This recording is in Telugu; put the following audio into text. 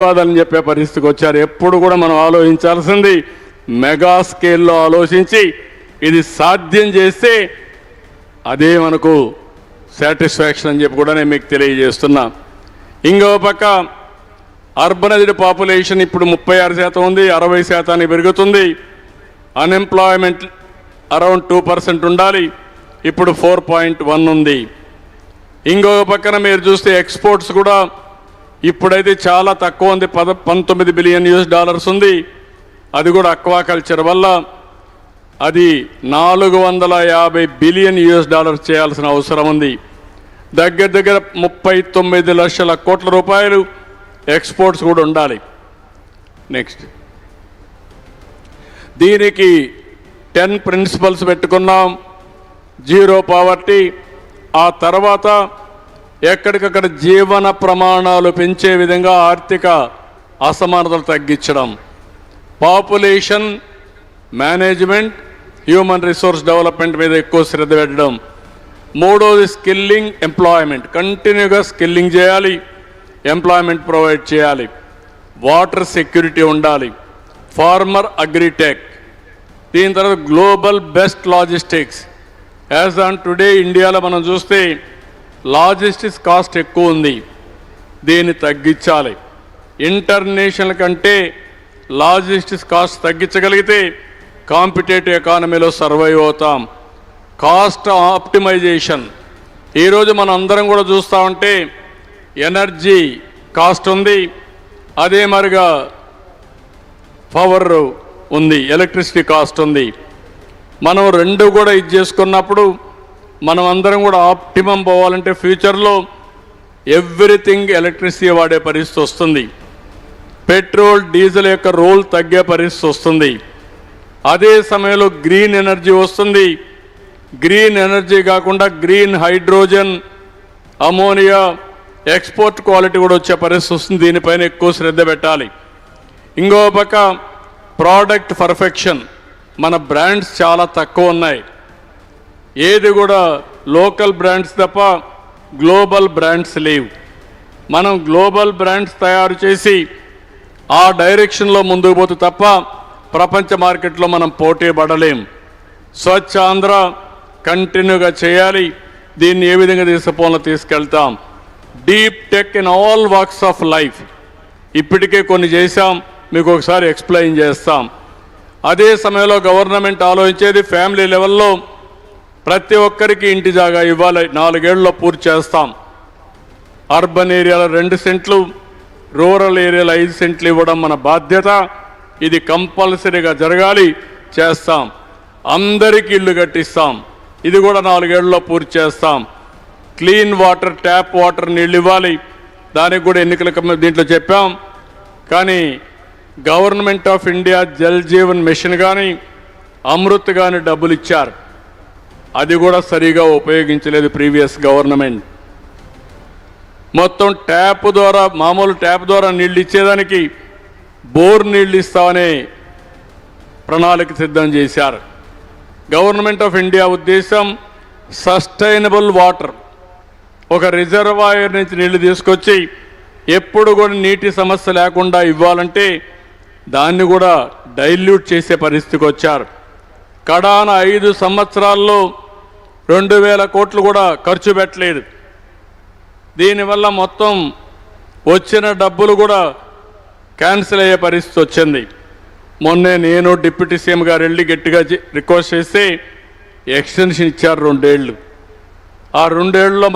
కాదని చెప్పే పరిస్థితికి వచ్చారు. ఎప్పుడు కూడా మనం ఆలోచించాల్సింది మెగా స్కేల్లో ఆలోచించి ఇది సాధ్యం చేస్తే అదే మనకు సాటిస్ఫాక్షన్ అని చెప్పి కూడా నేను మీకు తెలియజేస్తున్నా. ఇంకో పక్క అర్బనైజ్డ్ పాపులేషన్ ఇప్పుడు 36% ఉంది, 60% పెరుగుతుంది. అన్ఎంప్లాయ్మెంట్ అరౌండ్ 2% ఉండాలి, ఇప్పుడు 4.1 ఉంది. ఇంకొక పక్కన మీరు చూస్తే ఎక్స్పోర్ట్స్ కూడా ఇప్పుడైతే చాలా తక్కువ ఉంది, $19 బిలియన్ ఉంది. అది కూడా అక్వాకల్చర్ వల్ల అది $450 బిలియన్ చేయాల్సిన అవసరం ఉంది. దగ్గర దగ్గర 39 లక్షల కోట్ల రూపాయలు ఎక్స్పోర్ట్స్ కూడా ఉండాలి. నెక్స్ట్ దీనికి 10 ప్రిన్సిపల్స్ పెట్టుకున్నాం. జీరో పావర్టీ, ఆ తర్వాత ఎక్కడికక్కడ జీవన ప్రమాణాలు పెంచే విధంగా ఆర్థిక అసమానతలు తగ్గించడం, population management, human resource development మీద ఎక్కువ శ్రద్ధ పెట్టడం. మూడోది స్కిల్లింగ్, ఎంప్లాయ్మెంట్, కంటిన్యూగా స్కిల్లింగ్ చేయాలి, ఎంప్లాయ్మెంట్ ప్రొవైడ్ చేయాలి. వాటర్ సెక్యూరిటీ ఉండాలి, ఫార్మర్ అగ్రిటెక్. దీని తర్వాత global best logistics. As on today ఇండియాలో మనం చూస్తే లాజిస్టిక్స్ కాస్ట్ ఎక్కువ ఉంది, దీన్ని తగ్గించాలి. ఇంటర్నేషనల్ కంటే లాజిస్టిక్స్ కాస్ట్ తగ్గించగలిగితే కాంపిటేటివ్ ఎకానమీలో సర్వైవ్ అవుతాం. కాస్ట్ ఆప్టిమైజేషన్, ఈరోజు మనం అందరం కూడా చూస్తూ ఉంటే ఎనర్జీ కాస్ట్ ఉంది, అదే మరిగా పవర్ ఉంది, ఎలక్ట్రిసిటీ కాస్ట్ ఉంది. మనం రెండు కూడా ఇది చేసుకున్నప్పుడు మనం అందరం కూడా ఆప్టిమం పోవాలంటే ఫ్యూచర్లో ఎవ్రీథింగ్ ఎలక్ట్రిసిటీ వాడే పరిస్థితి వస్తుంది. పెట్రోల్ డీజిల్ యొక్క రోల్ తగ్గే పరిస్థితి వస్తుంది. అదే సమయంలో గ్రీన్ ఎనర్జీ వస్తుంది. గ్రీన్ ఎనర్జీ కాకుండా green hydrogen, ammonia, export quality కూడా వచ్చే పరిస్థితి వస్తుంది. దీనిపైన ఎక్కువ శ్రద్ధ పెట్టాలి. ఇంకో పక్క ప్రోడక్ట్ పర్ఫెక్షన్, మన బ్రాండ్స్ చాలా తక్కువ ఉన్నాయి. ఏది కూడా లోకల్ బ్రాండ్స్ తప్ప గ్లోబల్ బ్రాండ్స్ లేవు. మనం గ్లోబల్ బ్రాండ్స్ తయారు చేసి ఆ డైరెక్షన్లో ముందుకు పోతే తప్ప ప్రపంచ మార్కెట్లో మనం పోటీ పడలేం. స్వచ్ఛ ఆంధ్ర కంటిన్యూగా చేయాలి. దీన్ని ఏ విధంగా తీసుకెళ్తాం. Deep tech in all walks of life ఇప్పటికే కొన్ని చేశాం, మీకు ఒకసారి ఎక్స్ప్లెయిన్ చేస్తాం. అదే సమయంలో గవర్నమెంట్ ఆలోచించేది ఫ్యామిలీ లెవెల్లో ప్రతి ఒక్కరికి ఇంటి జాగా ఇవ్వాలి, 4 ఏళ్లలో పూర్తి చేస్తాం. అర్బన్ ఏరియాలో 2 సెంట్లు, రూరల్ ఏరియాలో 5 సెంట్లు ఇవ్వడం మన బాధ్యత. ఇది కంపల్సరీగా జరగాలి, చేస్తాం. అందరికీ ఇళ్ళు కట్టిస్తాం, ఇది కూడా 4 ఏళ్లలో పూర్తి చేస్తాం. క్లీన్ వాటర్, ట్యాప్ వాటర్ నీళ్ళు ఇవ్వాలి, దానికి కూడా ఎన్నికల దీంట్లో చెప్పాం. కానీ government of India Jal Jeevan mission కానీ అమృత్ కానీ డబ్బులు ఇచ్చారు, అది కూడా సరిగా ఉపయోగించలేదు ప్రీవియస్ గవర్నమెంట్. మొత్తం ట్యాప్ ద్వారా, మామూలు ట్యాప్ ద్వారా నీళ్ళు ఇచ్చేదానికి బోర్ నీళ్ళు ఇస్తామనే ప్రణాళిక సిద్ధం చేశారు. గవర్నమెంట్ ఆఫ్ ఇండియా ఉద్దేశం సస్టైనబుల్ వాటర్, ఒక రిజర్వాయర్ నుంచి నీళ్లు తీసుకొచ్చి ఎప్పుడు కూడా నీటి సమస్య లేకుండా ఇవ్వాలంటే దాన్ని కూడా డైల్యూట్ చేసే పరిస్థితికి వచ్చారు. కడాన 5 సంవత్సరాల్లో 2000 కోట్లు కూడా ఖర్చు పెట్టలేదు. దీనివల్ల మొత్తం వచ్చిన డబ్బులు కూడా క్యాన్సిల్ అయ్యే పరిస్థితి వచ్చింది. మొన్నే నేను డిప్యూటీ సీఎం గారు వెళ్ళి గట్టిగా రిక్వెస్ట్ చేస్తే ఎక్స్టెన్షన్ ఇచ్చారు 2 ఏళ్ళు. ఆ 2 ఏళ్ళలో